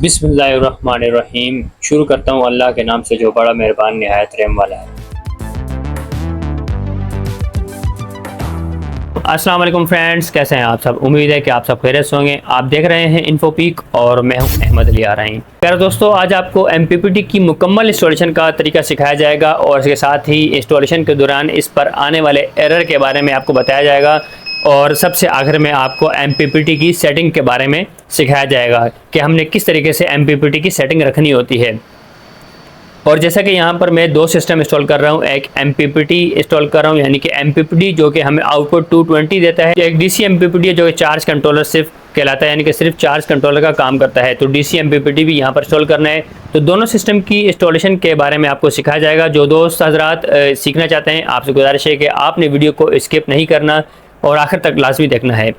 बिस्मिल्लाहिर्रहमानिर्रहीम। शुरू करता हूँ अल्लाह के नाम से जो बड़ा मेहरबान निहायत रहम वाला है। अस्सलाम वालेकुम फ्रेंड्स, कैसे हैं आप सब। उम्मीद है कि आप सब खैरियत से होंगे। आप देख रहे हैं इन्फोपीक और मैं हूं अहमद अली आरही। प्यारे दोस्तों, आज आपको MPPT की मुकम्मल इंस्टॉलेशन का तरीका सिखाया जाएगा और इसके साथ ही इंस्टॉलेशन के दौरान इस पर आने वाले एरर के बारे में आपको बताया जाएगा और सबसे आखिर में आपको MPPT की सेटिंग के बारे में सिखाया जाएगा कि हमने किस तरीके से MPPT की सेटिंग रखनी होती है। और जैसा कि यहाँ पर मैं दो सिस्टम इंस्टॉल कर रहा हूँ, एक MPPT इंस्टॉल कर रहा हूँ यानी कि MPPT जो कि हमें आउटपुट 220 देता है, एक DC MPPT है जो कि चार्ज कंट्रोलर सिर्फ कहलाता है यानी कि सिर्फ चार्ज कंट्रोलर का काम करता है। तो DC MPPT भी यहाँ पर इंस्टॉल करना है। तो दोनों सिस्टम की इंस्टॉलेशन के बारे में आपको सिखाया जाएगा। जो दोस्त हजरात सीखना चाहते हैं, आपसे गुजारिश है कि आपने वीडियो को स्किप नहीं करना और आखिर तक लाजमी देखना है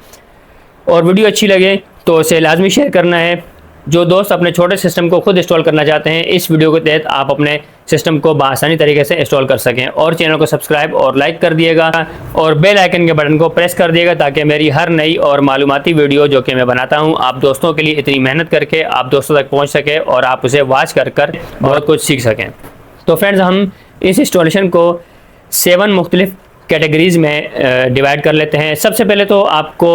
और वीडियो अच्छी लगे तो उसे लाजमी शेयर करना है। जो दोस्त अपने छोटे सिस्टम को खुद इंस्टॉल करना चाहते हैं, इस वीडियो के तहत आप अपने सिस्टम को बआसानी तरीके से इंस्टॉल कर सकें। और चैनल को सब्सक्राइब और लाइक कर दिएगा और बेल आइकन के बटन को प्रेस कर दिएगा ताकि मेरी हर नई और मालूमाती वीडियो जो कि मैं बनाता हूं, आप दोस्तों के लिए इतनी मेहनत करके आप दोस्तों तक पहुंच सके और आप उसे वॉच कर बहुत कुछ सीख सकें। तो फ्रेंड्स, हम इस इंस्टॉलेशन को 7 मुख्तलिफ कैटेगरीज में डिवाइड कर लेते हैं। सबसे पहले तो आपको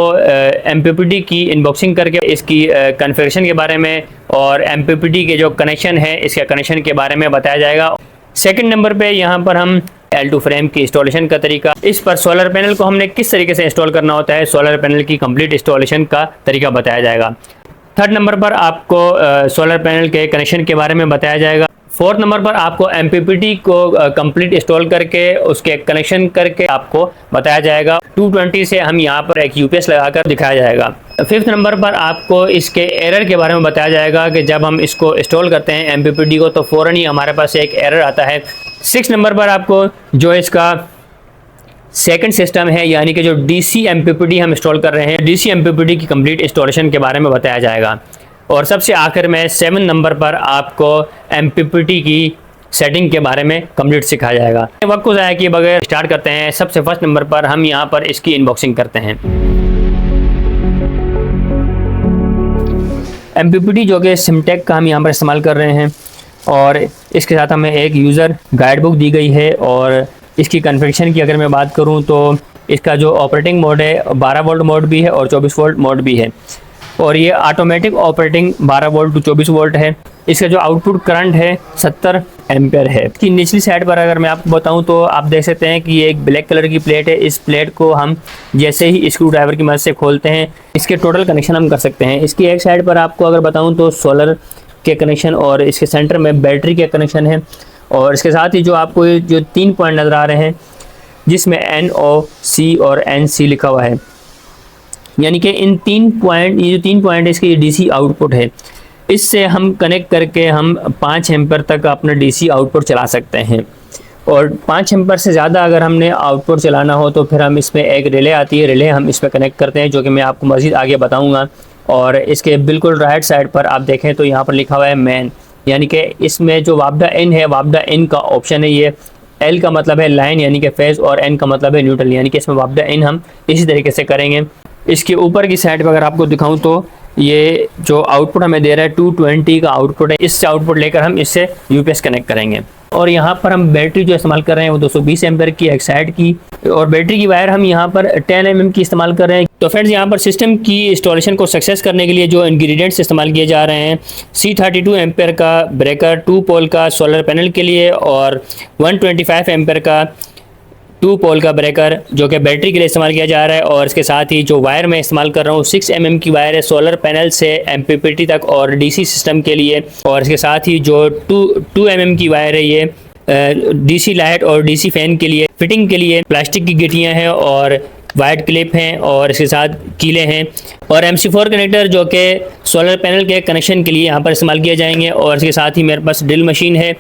MPPT की इनबॉक्सिंग करके इसकी कॉन्फ़िगरेशन के बारे में और MPPT के जो कनेक्शन है इसके कनेक्शन के बारे में बताया जाएगा। सेकंड नंबर पे यहाँ पर हम L2 फ्रेम की इंस्टॉलेशन का तरीका, इस पर सोलर पैनल को हमने किस तरीके से इंस्टॉल करना होता है, सोलर पैनल की कंप्लीट इंस्टॉलेशन का तरीका बताया जाएगा। थर्ड नंबर पर आपको सोलर पैनल के कनेक्शन के बारे में बताया जाएगा। फोर्थ नंबर पर आपको MPPT को कंप्लीट इंस्टॉल करके उसके कनेक्शन करके आपको बताया जाएगा। 220 से हम यहाँ पर एक UPS लगाकर दिखाया जाएगा। फिफ्थ नंबर पर आपको इसके एरर के बारे में बताया जाएगा कि जब हम इसको इंस्टॉल करते हैं MPPT को तो फ़ौरन ही हमारे पास एक एरर आता है। सिक्स नंबर पर आपको जो इसका सेकंड सिस्टम है यानी कि जो DC MPPT हम इंस्टॉल कर रहे हैं, DC MPPT की कंप्लीट इंस्टॉलेशन के बारे में बताया जाएगा। और सबसे आखिर में 7 नंबर पर आपको MPPT की सेटिंग के बारे में कंप्लीट सिखाया जाएगा। वक्त को ज़ाया किए बगैर स्टार्ट करते हैं। सबसे फर्स्ट नंबर पर हम यहाँ पर इसकी इनबॉक्सिंग करते हैं। MPPT जो कि सिमटेक का हम यहाँ पर इस्तेमाल कर रहे हैं और इसके साथ हमें एक यूज़र गाइड बुक दी गई है। और इसकी कॉन्फ़िगरेशन की अगर मैं बात करूँ तो इसका जो ऑपरेटिंग मोड है 12 वोल्ट मोड भी है और 24 वोल्ट मोड भी है और ये automatic operating 12 volt to 24 volt है। इसका जो आउटपुट करंट है 70 एम्पेयर है। इसकी निचली साइड पर अगर मैं आपको बताऊं तो आप देख सकते हैं कि ये एक ब्लैक कलर की प्लेट है। इस प्लेट को हम जैसे ही स्क्रू ड्राइवर की मदद से खोलते हैं इसके टोटल कनेक्शन हम कर सकते हैं। इसकी एक साइड पर आपको अगर बताऊँ तो सोलर के कनेक्शन और इसके सेंटर में बैटरी के कनेक्शन है। और इसके साथ ही जो आपको जो 3 पॉइंट नज़र आ रहे हैं जिसमें NOC और NC लिखा हुआ है, यानी कि इन 3 पॉइंट, ये जो 3 पॉइंट है इसकी DC आउटपुट है। इससे हम कनेक्ट करके हम 5 एम्पर तक अपना DC आउटपुट चला सकते हैं। और 5 एम्पर से ज़्यादा अगर हमने आउटपुट चलाना हो तो फिर हम इसमें एक रिले आती है, रिले हम इस पर कनेक्ट करते हैं जो कि मैं आपको मज़ीद आगे बताऊँगा। और इसके बिल्कुल राइट साइड पर आप देखें तो यहाँ पर लिखा हुआ है मैन, यानी कि इसमें जो वापडा इन है, वापडा इन का ऑप्शन है। ये L का मतलब है लाइन यानी कि फेज़ और N का मतलब है न्यूट्रल, यानी कि इसमें वापडा इन हम इसी तरीके से करेंगे। इसके ऊपर की साइड पर अगर आपको दिखाऊं तो ये जो आउटपुट हमें दे रहा है 220 का आउटपुट है। इससे आउटपुट लेकर हम इससे UPS कनेक्ट करेंगे। और यहाँ पर हम बैटरी जो इस्तेमाल कर रहे हैं वो 220 एम्पेयर की एक साइड की, और बैटरी की वायर हम यहाँ पर 10 mm की इस्तेमाल कर रहे हैं। तो फ्रेंड्स, यहाँ पर सिस्टम की इंस्टॉलेशन को सक्सेस करने के लिए जो इंग्रेडिएंट्स इस्तेमाल किए जा रहे हैं, C32 एम्पेयर का ब्रेकर 2 पोल का सोलर पैनल के लिए और 125 एम्पेयर का 2 पोल का ब्रेकर जो कि बैटरी के लिए इस्तेमाल किया जा रहा है। और इसके साथ ही जो वायर मैं इस्तेमाल कर रहा हूँ 6 mm की वायर है सोलर पैनल से MPPT तक और DC सिस्टम के लिए। और इसके साथ ही जो 2 mm की वायर है ये DC लाइट और DC फैन के लिए फिटिंग के लिए प्लास्टिक की गिट्टियाँ हैं और वाइट क्लिप हैं और इसके साथ कीले हैं। और MC4 कनेक्टर जो कि सोलर पैनल के कनेक्शन के लिए यहाँ पर इस्तेमाल किए जाएंगे। और इसके साथ ही मेरे पास ड्रिल मशीन है,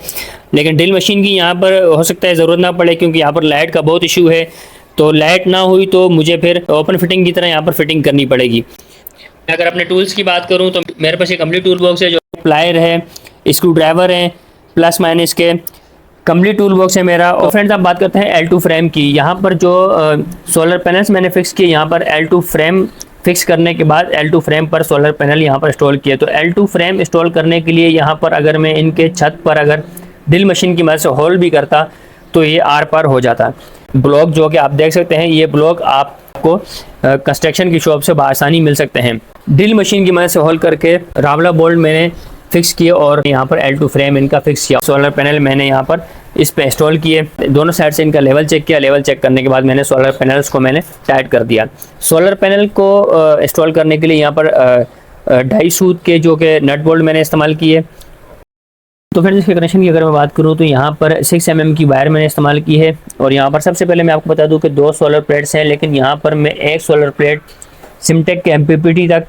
लेकिन ड्रिल मशीन की यहाँ पर हो सकता है ज़रूरत ना पड़े क्योंकि यहाँ पर लाइट का बहुत इशू है। तो लाइट ना हुई तो मुझे फिर ओपन फिटिंग की तरह यहाँ पर फिटिंग करनी पड़ेगी। अगर अपने टूल्स की बात करूँ तो मेरे पास ये कंप्लीट टूल बॉक्स है, जो प्लायर है, स्क्रू ड्राइवर है, प्लस माइनस के कंप्लीट टूल बॉक्स है मेरा। और फ्रेंड्स, आप बात करते हैं L2 फ्रेम की। यहाँ पर जो सोलर पैनल्स मैंने फिक्स किए, यहाँ पर L2 फ्रेम फिक्स करने के बाद L2 फ्रेम पर सोलर पैनल यहाँ पर इंस्टॉल किए। तो L2 फ्रेम इंस्टॉल करने के लिए यहाँ पर अगर मैं इनके छत पर अगर ड्रिल मशीन की मदद से होल भी करता तो ये आर पार हो जाता। ब्लॉक जो कि आप देख सकते हैं, ये ब्लॉक आपको कंस्ट्रक्शन की शॉप से बआसानी मिल सकते हैं। ड्रिल मशीन की मदद से होल करके रावला बोल्ट मैंने फिक्स किए और यहाँ पर L2 फ्रेम इनका फिक्स किया। सोलर पैनल मैंने यहाँ पर इस पे इंस्टॉल किए, दोनों साइड से इनका लेवल चेक किया। लेवल चेक करने के बाद मैंने सोलर पैनल्स को मैंने टाइट कर दिया। सोलर पैनल को इंस्टॉल करने के लिए यहाँ पर 2.5 सूत के जो कि नट बोल्ट मैंने इस्तेमाल किए। तो फिर इसके कनेक्शन की अगर मैं बात करूँ तो यहाँ पर 6 mm की वायर मैंने इस्तेमाल की है। और यहाँ पर सबसे पहले मैं आपको बता दूँ कि 2 सोलर प्लेट्स हैं, लेकिन यहाँ पर मैं एक सोलर प्लेट सिमटेक के MPPT तक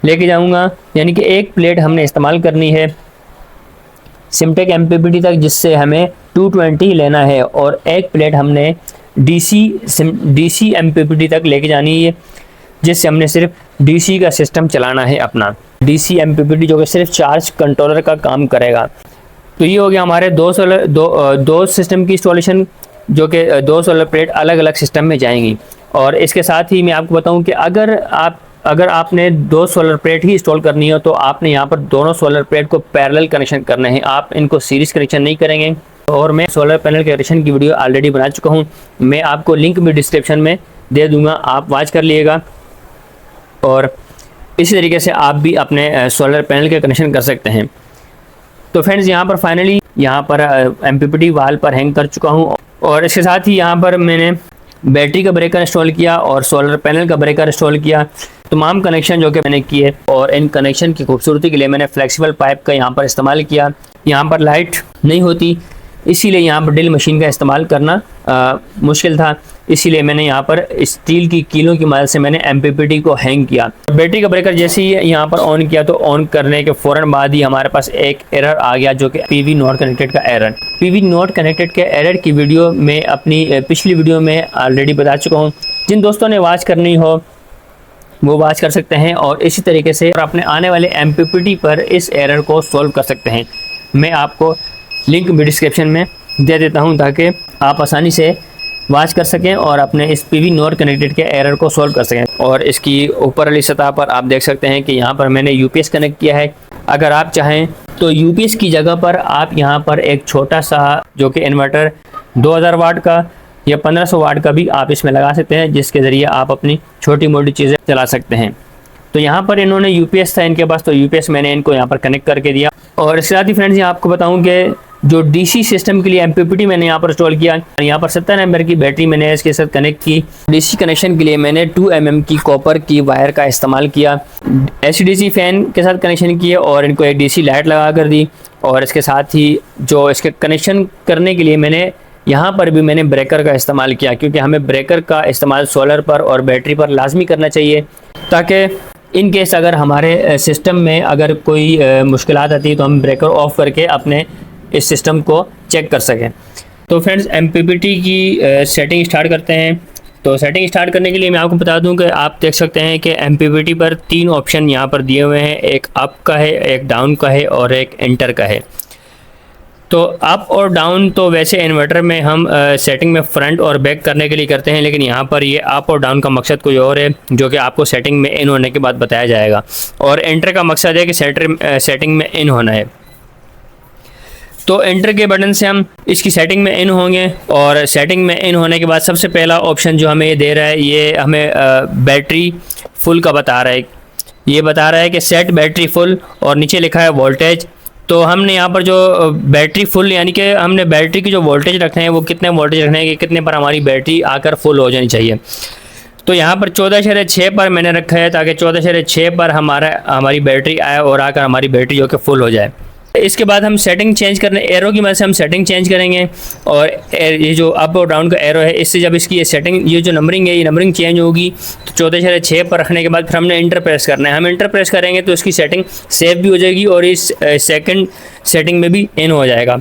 लेके जाऊँगा, यानी कि एक प्लेट हमने इस्तेमाल करनी है सिमटेक MPPT तक, जिससे हमें 220 लेना है, और एक प्लेट हमने DC MPPT तक लेके जानी है, जिससे हमने सिर्फ DC का सिस्टम चलाना है अपना। DC MPPT जो कि सिर्फ चार्ज कंट्रोलर का काम करेगा। तो ये हो गया हमारे दो सिस्टम की इंस्टॉलेशन, जो कि 2 सोलर प्लेट अलग अलग सिस्टम में जाएंगी। और इसके साथ ही मैं आपको बताऊं कि अगर आपने 2 सोलर प्लेट ही इंस्टॉल करनी हो तो आपने यहाँ पर दोनों सोलर प्लेट को पैरेलल कनेक्शन करने हैं, आप इनको सीरीज कनेक्शन नहीं करेंगे। और मैं सोलर पैनल कनेक्शन की वीडियो ऑलरेडी बना चुका हूँ, मैं आपको लिंक भी डिस्क्रिप्शन में दे दूँगा, आप वॉच कर लीजिएगा। और इसी तरीके से आप भी अपने सोलर पैनल के कनेक्शन कर सकते हैं। तो फ्रेंड्स, यहाँ पर फाइनली यहाँ पर MPPT वाल पर हैंग कर चुका हूँ, और इसके साथ ही यहाँ पर मैंने बैटरी का ब्रेकर इंस्टॉल किया और सोलर पैनल का ब्रेकर इंस्टॉल किया। तमाम कनेक्शन जो कि मैंने किए, और इन कनेक्शन की खूबसूरती के लिए मैंने फ्लेक्सिबल पाइप का यहाँ पर इस्तेमाल किया। यहाँ पर लाइट नहीं होती, इसीलिए यहाँ पर ड्रिल मशीन का इस्तेमाल करना मुश्किल था, इसीलिए मैंने यहाँ पर स्टील की कीलों की मदद से मैंने MPPT को हैंग किया। बैटरी का ब्रेकर जैसे ही यहाँ पर ऑन किया तो ऑन करने के फ़ौरन बाद ही हमारे पास एक एरर आ गया, जो कि PV नॉट कनेक्टेड का एरर। PV नॉट कनेक्टेड के एरर की वीडियो में अपनी पिछली वीडियो में ऑलरेडी बता चुका हूँ। जिन दोस्तों ने वॉच करनी हो वो वॉच कर सकते हैं, और इसी तरीके से अपने आने वाले MPPT पर इस एरर को सॉल्व कर सकते हैं। मैं आपको लिंक भी डिस्क्रिप्शन में दे देता हूं ताकि आप आसानी से वॉच कर सकें और अपने इस PV नॉट कनेक्टेड के एरर को सॉल्व कर सकें। और इसकी ऊपर वाली सतह पर आप देख सकते हैं कि यहाँ पर मैंने UPS कनेक्ट किया है। अगर आप चाहें तो UPS की जगह पर आप यहाँ पर एक छोटा सा जो कि इन्वर्टर 2000 वाट का या 1500 वाट का भी आप इसमें लगा सकते हैं, जिसके ज़रिए आप अपनी छोटी मोटी चीज़ें चला सकते हैं। तो यहाँ पर इन्होंने UPS था इनके पास, तो UPS मैंने इनको यहाँ पर कनेक्ट करके दिया। और इसके साथ ही फ्रेंड्स, यहाँ आपको बताऊँ कि जो DC सिस्टम के लिए MPPT मैंने यहाँ पर इंस्टॉल किया, यहाँ पर 70 नंबर की बैटरी मैंने इसके साथ कनेक्ट की। DC कनेक्शन के लिए मैंने 2 mm की कॉपर की वायर का इस्तेमाल किया। AC/DC फैन के साथ कनेक्शन किए और इनको एक DC लाइट लगा कर दी। और इसके साथ ही जो इसके कनेक्शन करने के लिए मैंने यहाँ पर भी मैंने ब्रेकर का इस्तेमाल किया, क्योंकि हमें ब्रेकर का इस्तेमाल सोलर पर और बैटरी पर लाजमी करना चाहिए, ताकि इन केस अगर हमारे सिस्टम में अगर कोई मुश्किलात आती है तो हम ब्रेकर ऑफ करके अपने इस सिस्टम को चेक कर सकें। तो फ्रेंड्स, MPPT की सेटिंग स्टार्ट करते हैं। तो सेटिंग स्टार्ट करने के लिए मैं आपको बता दूं कि आप देख सकते हैं कि MPPT पर 3 ऑप्शन यहाँ पर दिए हुए हैं, एक अप का है, एक डाउन का है और एक एंटर का है। तो अप और डाउन तो वैसे इन्वर्टर में हम सेटिंग में फ्रंट और बैक करने के लिए करते हैं, लेकिन यहाँ पर ये अप और डाउन का मकसद कोई और है, जो कि आपको सेटिंग में इन होने के बाद बताया जाएगा। और एंटर का मकसद है कि सेटिंग में इन होना है। तो एंटर के बटन से हम इसकी सेटिंग में इन होंगे, और सेटिंग में इन होने के बाद सबसे पहला ऑप्शन जो हमें ये दे रहा है, ये हमें बैटरी फुल का बता रहा है। ये बता रहा है कि सेट बैटरी फुल, और नीचे लिखा है वोल्टेज। तो हमने यहाँ पर जो बैटरी फुल यानी कि हमने बैटरी की जो वोल्टेज रखना है वो कितने वोल्टेज रखना है कि कितने पर हमारी बैटरी आकर फुल हो जानी चाहिए। तो यहाँ पर 14.6 पर मैंने रखा है, ताकि 14.6 पर हमारी बैटरी आए और आकर हमारी बैटरी जो कि फुल हो जाए। इसके बाद हम सेटिंग चेंज करने, एरो की मदद से हम सेटिंग चेंज करेंगे। और ये जो अप और डाउन का एरो है, इससे जब इसकी ये सेटिंग, ये जो नंबरिंग है, ये नंबरिंग चेंज होगी। तो 14.6 पर रखने के बाद फिर हमने इंटर प्रेस करना है। हम इंटर प्रेस करेंगे तो इसकी सेटिंग सेव भी हो जाएगी और इस सेकंड सेटिंग में भी इन हो जाएगा।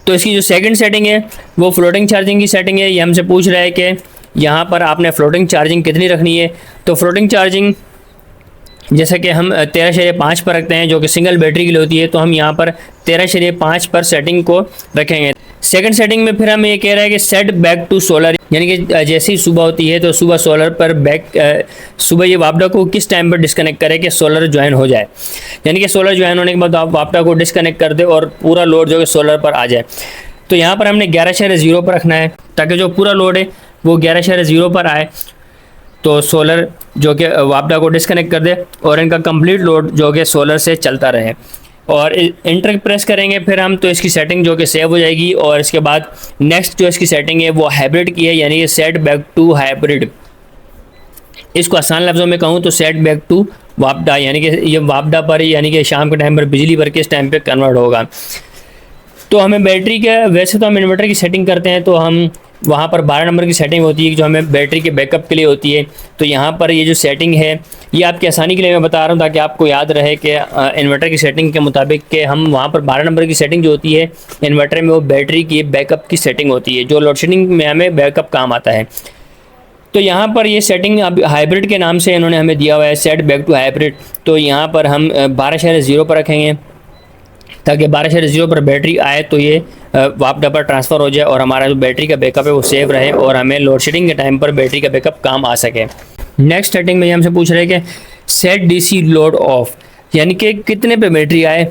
तो इसकी जो सेकंड सेटिंग है वो फ्लोटिंग चार्जिंग की सेटिंग है। ये हमसे पूछ रहा है कि यहाँ पर आपने फ्लोटिंग चार्जिंग कितनी रखनी है। तो फ्लोटिंग चार्जिंग जैसा कि हम 13.5 पर रखते हैं, जो कि सिंगल बैटरी के लिए होती है, तो हम यहाँ पर 13.5 पर सेटिंग को रखेंगे। सेकंड सेटिंग में फिर हमें ये कह रहा है कि सेट बैक टू सोलर, यानी कि जैसे ही सुबह होती है तो सुबह सोलर पर सुबह ये वापडा को किस टाइम पर डिस्कनेक्ट करे कि सोलर ज्वाइन हो जाए, यानी कि सोलर ज्वाइन होने के बाद आप वापडा को डिस्कनेक्ट कर दे और पूरा लोड जो है सोलर पर आ जाए। तो यहाँ पर हमने 11/0 पर रखना है ताकि जो पूरा लोड है वो 11/0 पर आए, तो सोलर जो कि वापडा को डिस्कनेक्ट कर दे और इनका कंप्लीट लोड जो कि सोलर से चलता रहे। और इंटर प्रेस करेंगे फिर हम, तो इसकी सेटिंग जो कि सेव हो जाएगी। और इसके बाद नेक्स्ट जो इसकी सेटिंग है वो हाइब्रिड की है, यानी कि सेट बैक टू हाइब्रिड। इसको आसान लफ्ज़ों में कहूँ तो सेट बैक टू वापडा, यानी कि ये वापडा पर यानी कि शाम के टाइम पर बिजली पर किस टाइम पे कन्वर्ट होगा। तो हमें बैटरी के, वैसे तो हम इन्वर्टर की सेटिंग करते हैं तो हम वहाँ पर 12 नंबर की सेटिंग होती है जो हमें बैटरी के बैकअप के लिए होती है। तो यहाँ पर ये जो सेटिंग है ये आपकी आसानी के लिए मैं बता रहा हूँ ताकि आपको याद रहे कि इन्वर्टर की सेटिंग के मुताबिक कि हम वहाँ पर 12 नंबर की सेटिंग जो होती है इन्वर्टर में वो बैटरी की बैकअप की सेटिंग होती है जो लोड शेडिंग में हमें बैकअप काम आता है। तो यहाँ पर ये सेटिंग अब हाइब्रिड के नाम से इन्होंने हमें दिया हुआ है, सेट बैक टू हाइब्रिड। तो यहाँ पर हम 12/0 पर रखेंगे ताकि 12/0 पर बैटरी आए तो ये वापडा पर ट्रांसफ़र हो जाए और हमारा जो बैटरी का बैकअप है वो सेव रहे और हमें लोड शेडिंग के टाइम पर बैटरी का बैकअप काम आ सके। नेक्स्ट सेटिंग में ये हमसे पूछ रहे हैं कि सेट डीसी लोड ऑफ, यानी कि कितने पे बैटरी आए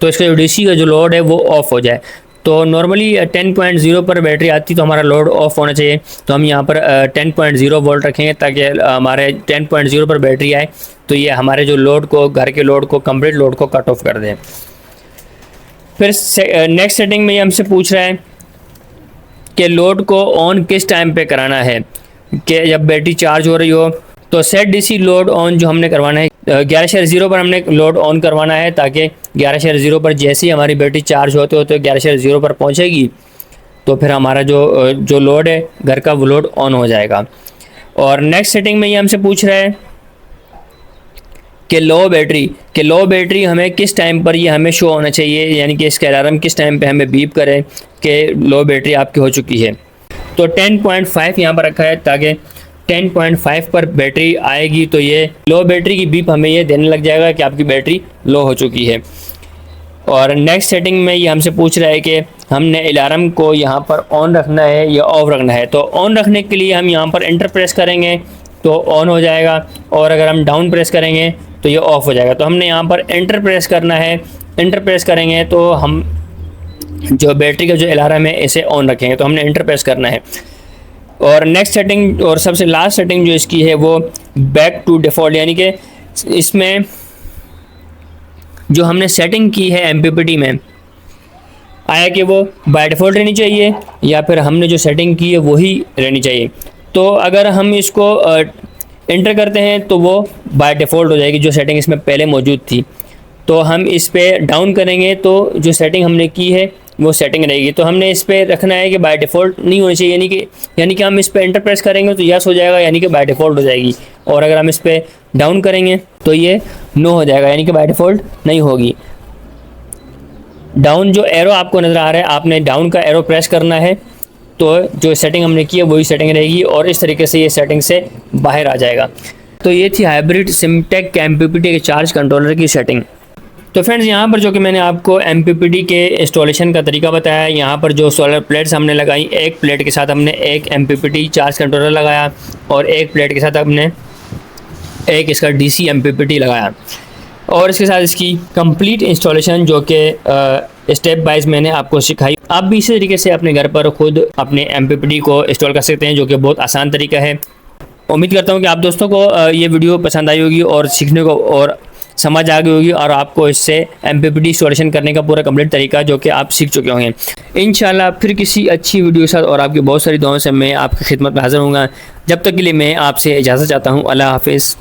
तो इसका जो डीसी का जो लोड है वो ऑफ हो जाए। तो नॉर्मली 10.0 पर बैटरी आती तो हमारा लोड ऑफ होना चाहिए, तो हम यहाँ पर 10.0 वोल्ट रखेंगे ताकि हमारे 10.0 पर बैटरी आए तो ये हमारे जो लोड को, घर के लोड को, कंप्लीट लोड को कट ऑफ कर दे। फिर नेक्स्ट सेटिंग में ये हमसे पूछ रहा है कि लोड को ऑन किस टाइम पे कराना है, कि जब बैटरी चार्ज हो रही हो। तो सेट डीसी लोड ऑन जो हमने करवाना है 11/0 पर हमने लोड ऑन करवाना है ताकि 11/0 पर जैसे ही हमारी बैटरी चार्ज होते होते 11/0 पर पहुंचेगी तो फिर हमारा जो लोड है घर का वो लोड ऑन हो जाएगा। और नेक्स्ट सेटिंग में ये हमसे पूछ रहा है कि लो बैटरी हमें किस टाइम पर ये हमें शो होना चाहिए, यानी कि इसका अलार्म किस टाइम पे हमें बीप करे कि लो बैटरी आपकी हो चुकी है। तो 10.5 यहाँ पर रखा है ताकि 10.5 पर बैटरी आएगी तो ये लो बैटरी की बीप हमें ये देने लग जाएगा कि आपकी बैटरी लो हो चुकी है। और नेक्स्ट सेटिंग में ये हमसे पूछ रहा है कि हमने अलार्म को यहाँ पर ऑन रखना है या ऑफ रखना है। तो ऑन रखने के लिए हम यहाँ पर एंटर प्रेस करेंगे तो ऑन हो जाएगा और अगर हम डाउन प्रेस करेंगे तो ये ऑफ हो जाएगा। तो हमने यहाँ पर एंटर प्रेस करना है, एंटर प्रेस करेंगे तो हम जो बैटरी का जो अलार्म है इसे ऑन रखेंगे, तो हमने एंटर प्रेस करना है। और नेक्स्ट सेटिंग और सबसे लास्ट सेटिंग जो इसकी है वो बैक टू डिफ़ॉल्ट, यानी कि इसमें जो हमने सेटिंग की है MPPT में आया कि वो बाय डिफ़ॉल्ट रहनी चाहिए या फिर हमने जो सेटिंग की है वही रहनी चाहिए। तो अगर हम इसको एंटर करते हैं तो वो बाय डिफ़ॉल्ट हो जाएगी जो सेटिंग इसमें पहले मौजूद थी। तो हम इस पर डाउन करेंगे तो जो सेटिंग हमने की है वो सेटिंग रहेगी। तो हमने इस पर रखना है कि बाय डिफ़ॉल्ट नहीं होनी चाहिए, यानी कि हम इस पर एंटर प्रेस करेंगे तो यस हो जाएगा, यानी कि बाय डिफ़ॉल्ट हो जाएगी। और अगर हम इस पर डाउन करेंगे तो ये नो हो जाएगा, यानी कि बाय डिफ़ॉल्ट नहीं होगी। डाउन जो एरो आपको नज़र आ रहा है, आपने डाउन का एरो प्रेस करना है तो जो सेटिंग हमने की है वही सेटिंग रहेगी और इस तरीके से ये सेटिंग से बाहर आ जाएगा। तो ये थी हाइब्रिड सिमटेक के MPPT के चार्ज कंट्रोलर की सेटिंग। तो फ्रेंड्स यहाँ पर जो कि मैंने आपको MPPT के इंस्टॉलेशन का तरीका बताया, यहाँ पर जो सोलर प्लेट्स हमने लगाई, एक प्लेट के साथ हमने एक MPPT चार्ज कंट्रोलर लगाया और एक प्लेट के साथ हमने एक इसका DC MPPT लगाया और इसके साथ इसकी कंप्लीट इंस्टॉलेशन जो कि स्टेप बाइज मैंने आपको सिखाई। आप भी इसी तरीके से अपने घर पर खुद अपने MPPT को इंस्टॉल कर सकते हैं जो कि बहुत आसान तरीका है। उम्मीद करता हूँ कि आप दोस्तों को ये वीडियो पसंद आई होगी और सीखने को और समझ आ गई होगी और आपको इससे MPPT इंस्टॉलेशन करने का पूरा कंप्लीट तरीका जो कि आप सीख चुके होंगे। इंशाल्लाह फिर किसी अच्छी वीडियो के साथ और आपकी बहुत सारी दुआओं से मैं आपकी खिदमत में हाज़िर होऊंगा। जब तक के लिए मैं आपसे इजाज़त चाहता हूँ। अल्लाह हाफिज़।